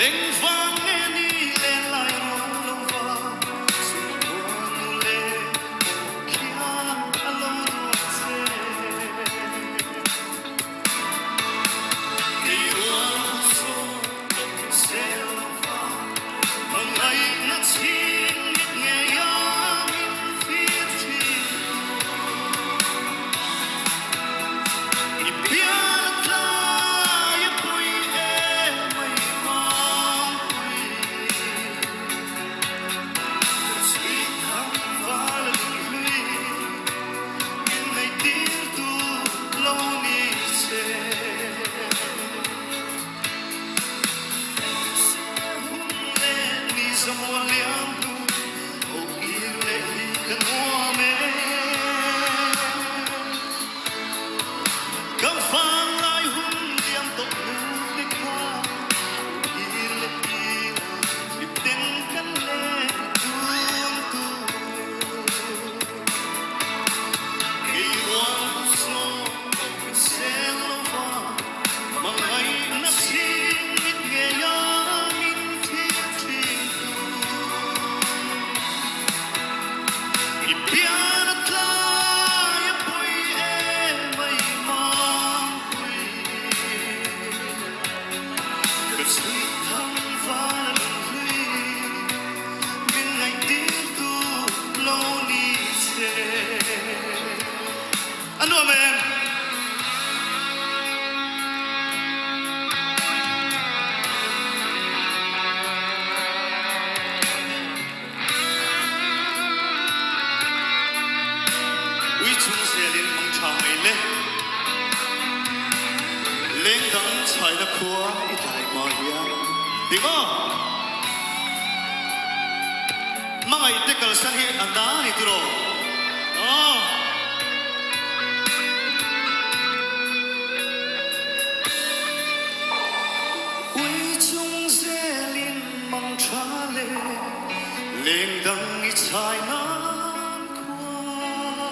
Anh vang nghe đi lên lại rong lâu va sum buồn lên kia alo se đi uống số se va bằng ai nó xin nghe ya min phía trên đi biết là yêu quê em mây mong quê suy thắm và lần lùi những ngày tiếng tu lâu ni sẽ hôn lên ni sa mua liang tu ô yên lệ cần hoa mê cầm phang lại hôn liang tóc nụ đích hoa yên lệ yên điệp tên cắn lệ tuôn tu khi hoa số sẽ lâu hoa mà ngày nó xin ít nghe ya min thiết trên tu đi biết là yêu quê em mây mong quê cất suy thắm và lần lùi những ngày tiếng tu lâu ni sẽ anh ôm em uy chung sẽ lên mong chào mày lên lên đắng chạy đã khóa ít đại mà hiền đúng không mang ai tết cả sang hết anh đã hết rồi uy chung sẽ lên mong trả lên đắng ít chạy nan khóa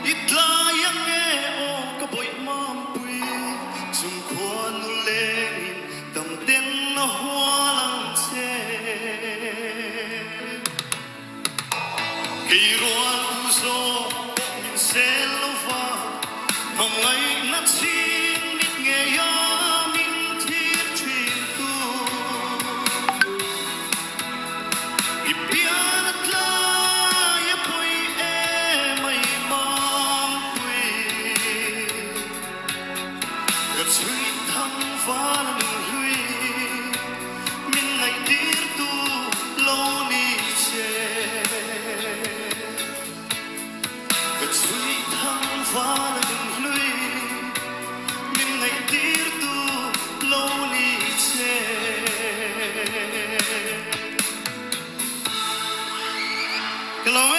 ít la yang nghe ô cái bụi mắm bụi zum khoa nu lên tầm tên nó hoa lăng che khi ruộng u zo mình sẽ lâu va mong ngày nó xin ít nghe ya min thiết trên tu đi biết là yêu quê em mây mong quê cất suy thắm và lần lùi những ngày tiếng tu lâu ni sẽ cất suy thắm và lần lùi những ngày tiếng tu lâu ni sẽ cái lâu